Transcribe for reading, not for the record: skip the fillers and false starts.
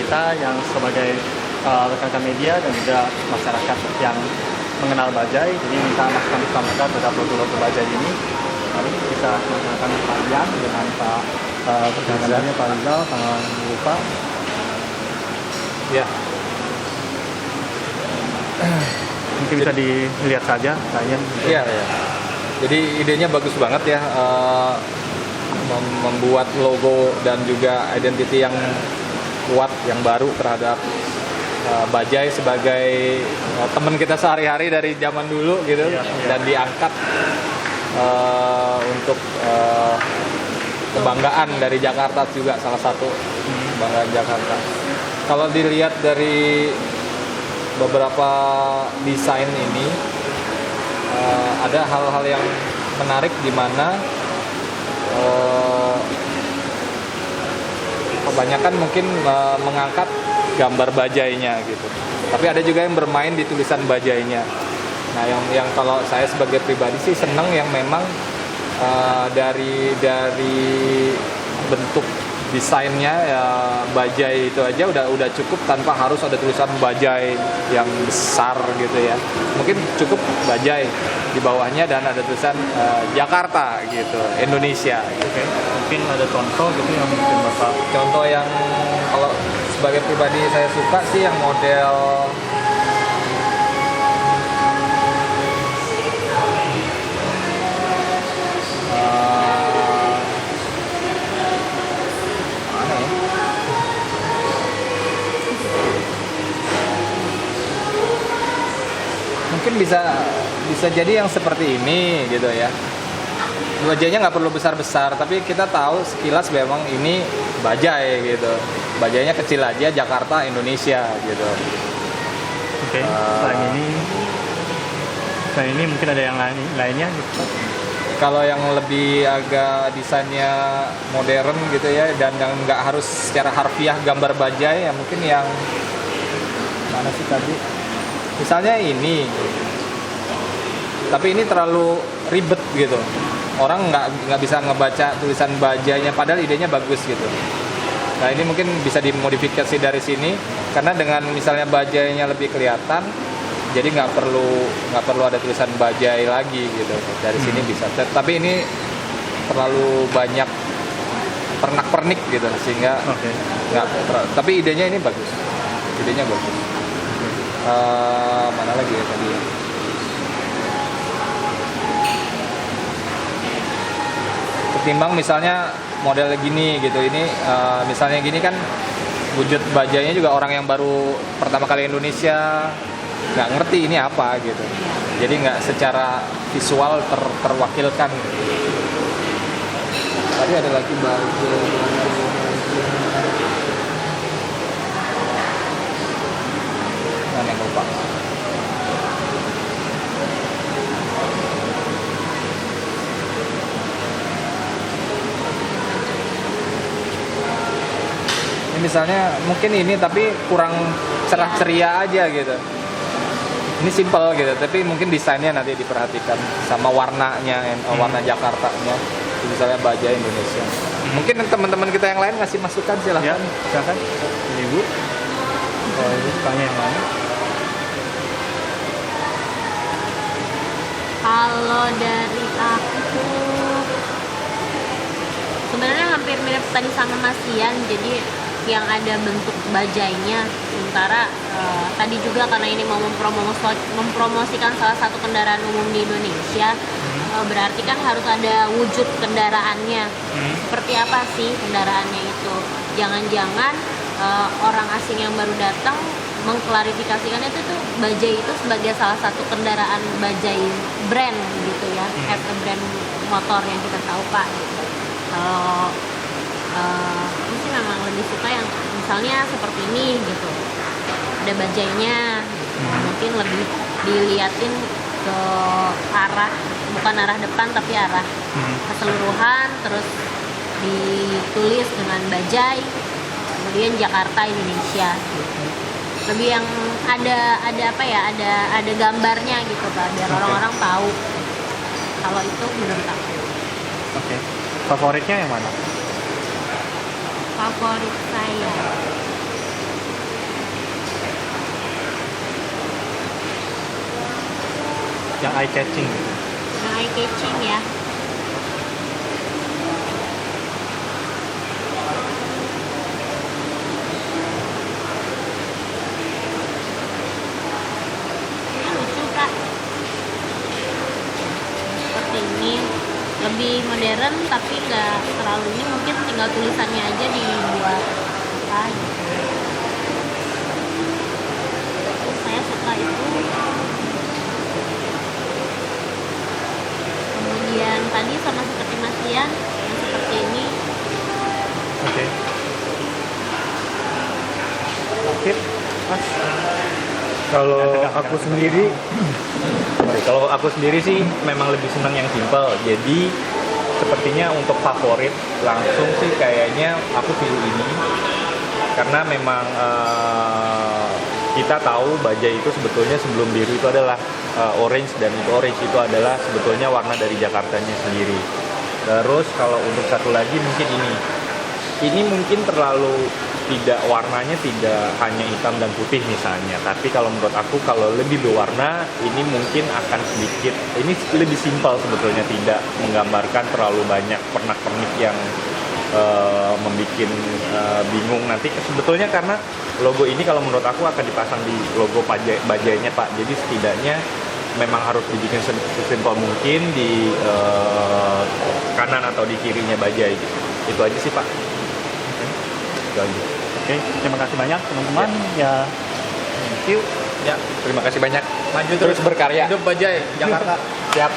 kita yang sebagai rekan-rekan media dan juga masyarakat yang mengenal Bajai, jadi minta masukan diselamatkan terhadap logo-logo Bajai ini. Mari kita menggunakan Pak Ian dengan Pak pergantiannya Pak Rizal, tanggal lupa. Ya. Mungkin bisa dilihat saja, kayaknya. Iya. Jadi idenya bagus banget ya, membuat logo dan juga identity yang kuat, yang baru terhadap Bajai sebagai teman kita sehari-hari dari zaman dulu gitu, dan diangkat untuk kebanggaan dari Jakarta juga, salah satu kebanggaan Jakarta. Kalau dilihat dari beberapa desain ini, ada hal-hal yang menarik di mana kebanyakan mungkin mengangkat gambar bajainya gitu. Tapi ada juga yang bermain di tulisan bajainya. Nah, yang kalau saya sebagai pribadi sih seneng yang memang dari bentuk desainnya ya, bajai itu aja udah cukup tanpa harus ada tulisan bajai yang besar gitu ya. Mungkin cukup bajai di bawahnya dan ada tulisan Jakarta gitu, Indonesia gitu. Mungkin ada contoh gitu yang mungkin Bapak. Contoh yang kalau sebagai pribadi saya suka sih yang model mungkin bisa jadi yang seperti ini gitu ya. Bajainya nggak perlu besar-besar, tapi kita tahu sekilas memang ini bajai gitu. Bajainya kecil aja, Jakarta, Indonesia gitu. Oke. Selain ini mungkin ada yang lainnya gitu. Kalau yang lebih agak desainnya modern gitu ya, dan yang nggak harus secara harfiah gambar bajai ya, mungkin yang mana sih tadi? Misalnya ini, tapi ini terlalu ribet gitu. Orang nggak bisa ngebaca tulisan bajainya, padahal idenya bagus gitu. Nah, ini mungkin bisa dimodifikasi dari sini, karena dengan misalnya bajainya lebih kelihatan, jadi nggak perlu ada tulisan bajai lagi gitu. Dari sini bisa. Tapi ini terlalu banyak pernak-pernik gitu, sehingga nggak. Tapi idenya ini bagus. Idenya bagus. Mana lagi ya tadi? Ketimbang misalnya model gini gitu, ini misalnya gini kan wujud bajainya juga orang yang baru pertama kali Indonesia nggak ngerti ini apa gitu, jadi nggak secara visual terwakilkan. Tadi ada lagi baju mana yang lupa. Misalnya mungkin ini tapi kurang cerah ceria aja gitu. Ini simple gitu, tapi mungkin desainnya nanti diperhatikan sama warnanya, warna Jakartanya. Misalnya bajai Indonesia. Mungkin teman-teman kita yang lain ngasih masukan, silahkan. Ya, silahkan. Ibu. Kalau Ibu tanya yang mana? Kalau dari aku sebenarnya hampir mirip tadi sama Mas Ian, jadi yang ada bentuk bajainya. Sementara tadi juga karena ini mau mempromosikan salah satu kendaraan umum di Indonesia, berarti kan harus ada wujud kendaraannya. Seperti apa sih kendaraannya itu? Jangan-jangan orang asing yang baru datang mengklarifikasikan itu tuh bajai itu sebagai salah satu kendaraan bajai brand gitu ya, as a brand motor yang kita tahu Pak. Gitu. Aku sih memang lebih suka yang misalnya seperti ini gitu, ada bajainya, mungkin lebih diliatin ke arah, bukan arah depan tapi arah keseluruhan, terus ditulis dengan bajai, kemudian Jakarta Indonesia gitu. Lebih yang ada apa ya, ada gambarnya gitu Pak, biar orang-orang tahu kalau itu menurut aku. Oke. Favoritnya yang mana? Favorit saya yang eye catching gitu. Nah, eye catching ya. Ini lucu Kak. Seperti ini lebih modern tapi nggak terlalu, ini mungkin tinggal tulisannya aja dibuat apa gitu. Saya suka itu. Kemudian tadi sama seperti Mas Ian yang seperti ini. Oke. Tip, Mas. Kalau aku sendiri sih memang lebih senang yang simple. Jadi sepertinya untuk favorit langsung sih kayaknya aku pilih ini karena memang kita tahu bajai itu sebetulnya sebelum biru itu adalah orange, dan itu orange itu adalah sebetulnya warna dari Jakartanya sendiri. Terus kalau untuk satu lagi mungkin ini mungkin terlalu tidak, warnanya tidak hanya hitam dan putih misalnya, tapi kalau menurut aku kalau lebih berwarna ini mungkin akan sedikit, ini lebih simpel sebetulnya, tidak menggambarkan terlalu banyak pernak-pernik yang membuat bingung nanti sebetulnya, karena logo ini kalau menurut aku akan dipasang di logo bajainya Pak, jadi setidaknya memang harus dibikin sesimpel mungkin di kanan atau di kirinya bajai gitu. Itu aja sih Pak. Itu aja. Oke, terima kasih banyak teman-teman. Ya, thank you. Ya, terima kasih banyak. Maju Terus berkarya. Hidup bajai Jakarta. Siap.